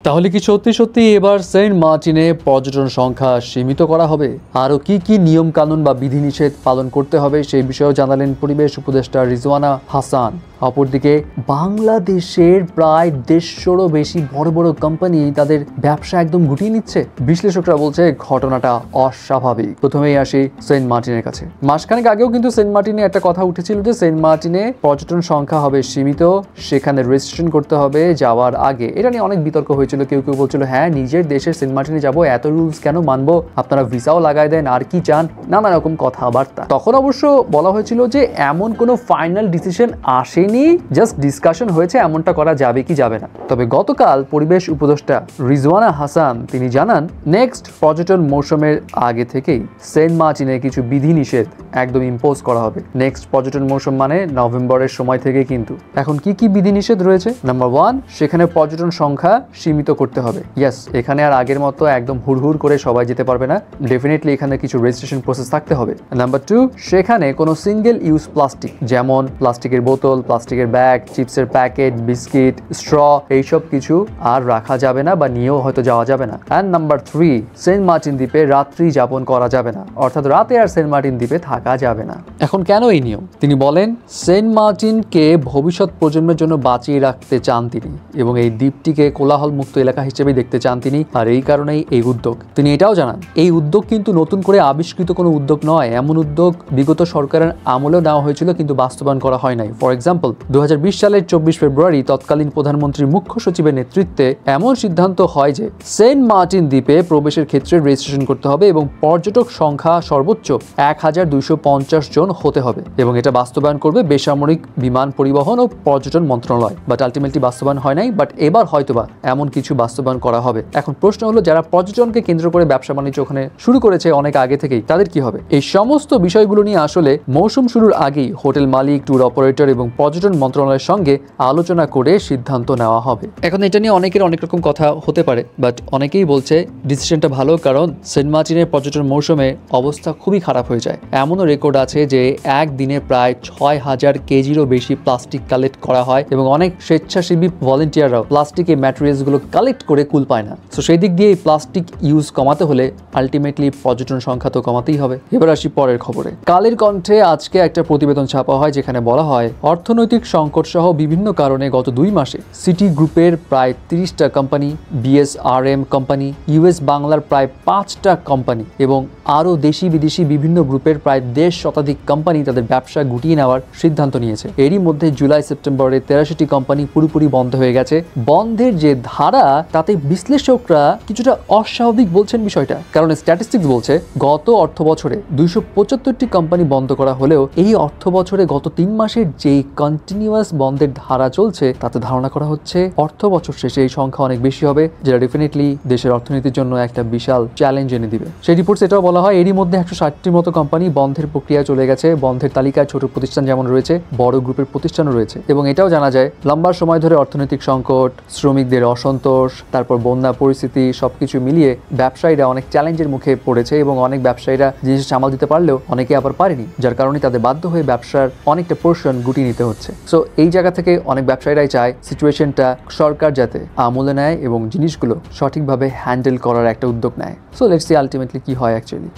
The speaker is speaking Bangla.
তাহলে কি সত্যি সত্যি এবার সেন্ট মার্টিনে পর্যটন সংখ্যা সীমিত করা হবে? আরও কি কি নিয়ম কানুন বা বিধিনিষেধ পালন করতে হবে সেই বিষয়েও জানালেন পরিবেশ উপদেষ্টা রিজওয়ানা হাসান। অপরদিকে বাংলাদেশের প্রায় 150-রও বেশি বড় বড় কোম্পানি তাদের ব্যবসা একদম গুটিয়ে নিচ্ছে। বিশ্লেষকরা বলছে ঘটনাটা অস্বাভাবিক। প্রথমেই আসি সেন্ট মার্টিনের কাছে। মাসখানেক আগেও কিন্তু সেন্ট মার্টিনে একটা কথা উঠেছিল যে সেন্ট মার্টিনে পর্যটন সংখ্যা হবে সীমিত, সেখানে রেজিস্ট্রেশন করতে হবে যাওয়ার আগে। এটা নিয়ে অনেক বিতর্ক হয়েছিল। কেউ কেউ বলছিল হ্যাঁ নিজের দেশের সেন্ট মার্টিনে যাবো, এত রুলস কেন মানবো, আপনারা ভিসাও লাগাই দেন, আর কি চান, নানা রকম কথাবার্তা। তখন অবশ্য বলা হয়েছিল যে এমন কোনো ফাইনাল ডিসিশন আসেনি, জাস্ট ডিসকাশন হয়েছে এমনটা করা যাবে কি যাবে না। তবে গতকাল পরিবেশ উপদেষ্টা রিজওয়ানা হাসান তিনি জানান নেক্সট পর্যটন মৌসুমের আগে থেকেই সেন্ট মার্টিনে কিছু বিধিনিষেধ একদম ইম্পোজ করা হবে। নেক্সট পর্যটন মৌসুম মানে নভেম্বরের সময় থেকে। কিন্তু এখন কি কি বিধিনিষেধ রয়েছে? নাম্বার 1, সেখানে পর্যটন সংখ্যা সীমিত করতে হবে। ইয়েস, এখানে আর আগের মতো একদম হুড়হুড় করে সবাই যেতে পারবে না, ডেফিনেটলি এখানে কিছু রেজিস্ট্রেশন প্রসেস থাকতে হবে। নাম্বার 2, সেখানে কোনো সিঙ্গেল ইউজ প্লাস্টিক যেমন প্লাস্টিকের বোতল, প্লাস্টিকের ব্যাগ, চিপসের প্যাকেট, বিস্কিট, স্ট্র এইসব কিছু আর রাখা যাবে না বা নিয়েও হয়তো যাওয়া যাবে না। অ্যান্ড নাম্বার 3, সেন্ট মার্টিন দ্বীপে রাত্রি যাপন করা যাবে না, অর্থাৎ রাতে আর সেন্ট মার্টিন দ্বীপে থাকা যাবে না। এখন কেন এই নিয়ম? তিনি বলেন সেন্ট মার্টিনকে ভবিষ্যৎ প্রজন্মের জন্য বাঁচিয়ে রাখতে চান তিনি, এবং এই দ্বীপটিকে কোলাহল মুক্ত এলাকা হিসেবে দেখতে চান তিনি, আর এই কারণেই এই উদ্যোগ। তিনি এটাও জানান এই উদ্যোগ কিন্তু নতুন করে আবিষ্কৃত কোনো উদ্যোগ নয়, এমন উদ্যোগ বিগত সরকারের আমলেও নেওয়া হয়েছিল কিন্তু বাস্তবায়ন করা হয় নাই। ফর এক্সাম্পল 2020 সালের 24 ফেব্রুয়ারি তৎকালীন প্রধানমন্ত্রীর মুখ্য সচিবের নেতৃত্বে এমন সিদ্ধান্ত হয় যে সেন্ট মার্টিন দ্বীপে প্রবেশের ক্ষেত্রে রেজিস্ট্রেশন করতে হবে এবং পর্যটক সংখ্যা সর্বোচ্চ 1250 জন হতে হবে, এবং এটা বাস্তবায়ন করবে বেসামরিক বিমান পরিবহন ও পর্যটন মন্ত্রণালয়। বাট আলটিমেটলি বাস্তবায়ন হয় নাই, বাট এবার হয়তোবা এমন কিছু বাস্তবায়ন করা হবে। এখন প্রশ্ন হলো যারা পর্যটনকে কেন্দ্র করে ব্যবসা বাণিজ্য ওখানে শুরু করেছে অনেক আগে থেকেই, তাদের কি হবে? এই সমস্ত বিষয়গুলো নিয়ে আসলে মৌসুম শুরুর আগেই হোটেল মালিক, ট্যুর অপারেটর এবং পর্যটন মন্ত্রণালয়ের সঙ্গে আলোচনা করে সিদ্ধান্ত নেওয়া হবে। এখন এটা নিয়ে অনেকের অনেক রকম কথা হতে পারে, বাট অনেকেই বলছে ডিসিশনটা ভালো, কারণ সেন্ট মার্টিনের পর্যটন মৌসুমে অবস্থা খুবই খারাপ হয়ে যায়। এমনও রেকর্ড আছে যে একদিনে প্রায় 6000 কেজিরও বেশি প্লাস্টিক কালেক্ট করা হয়, এবং অনেক স্বেচ্ছাসেবী ভলেন্টিয়াররাও প্লাস্টিকের ম্যাটেরিয়ালসগুলো কালেক্ট করে কুল পায় না। সো সেই দিক দিয়ে প্লাস্টিক ইউজ কমাতে হলে আলটিমেটলি পর্যটন সংখ্যা তো কমাতেই হবে। এবার আসি পরের খবরে। কালের কণ্ঠে আজকে একটা প্রতিবেদন ছাপা হয় যেখানে বলা হয় অর্থনৈতিক সংকট সহ বিভিন্ন কারণে গত 2 মাসে সিটি গ্রুপের প্রায় 30টা কোম্পানি, বিএসআরএম কোম্পানি, ইউএস বাংলার প্রায় 5টা কোম্পানি এবং আরও দেশি বিদেশি বিভিন্ন গ্রুপের প্রায় 1.5 শতাধিক কোম্পানি তাদের ব্যবসা গুটিয়ে নেওয়ার সিদ্ধান্ত নিয়েছে। এরই মধ্যে জুলাই সেপ্টেম্বরে 83টি কোম্পানি পুরোপুরি বন্ধ হয়ে গেছে। বন্ধের যে ধারা তাতে বিশ্লেষকরা কিছুটা অস্বাভাবিক বলছেন বিষয়টা, কারণ স্ট্যাটিস্টিক্স বলছে গত অর্থ বছরে 275টি কোম্পানি বন্ধ করা হলেও এই অর্থ বছরে গত 3 মাসের যে কন্টিনিউয়াস বন্ধের ধারা চলছে তাতে ধারণা করা হচ্ছে অর্থ বছর শেষে এই সংখ্যা অনেক বেশি হবে, যেটা ডেফিনেটলি দেশের অর্থনীতির জন্য একটা বিশাল চ্যালেঞ্জ এনে দিবে। সেই রিপোর্টস এটাও বলা হয় এরই মধ্যে 160টির মতো কোম্পানি বন্ধের প্রক্রিয়া চলে গেছে। বন্ধের তালিকায় ছোট প্রতিষ্ঠান যেমন রয়েছে, বড় গ্রুপের প্রতিষ্ঠানও রয়েছে, এবং এটাও জানা যায় লম্বা সময় ধরে অর্থনৈতিক সংকট, শ্রমিকদের অসন্তোষ, তারপর বন্যা পরিস্থিতি সবকিছু মিলিয়ে ব্যবসায়ীরা অনেক চ্যালেঞ্জের মুখে পড়েছে, এবং অনেক ব্যবসায়ীরা জিনিস সামাল দিতে পারলেও অনেকে আবার পারেনি, যার কারণে তাদের বাধ্য হয়ে ব্যবসার অনেকটা পোর্শন গুটিয়ে নিতে হচ্ছে। সো এই জায়গা থেকে অনেক ব্যবসায়ীরাই চায় সিচুয়েশনটা সরকার যাতে আমলে নেয় এবং জিনিসগুলো সঠিকভাবে হ্যান্ডেল করার একটা উদ্যোগ নেয়। সো লেটস সি আলটিমেটলি কি হয় অ্যাকচুয়ালি।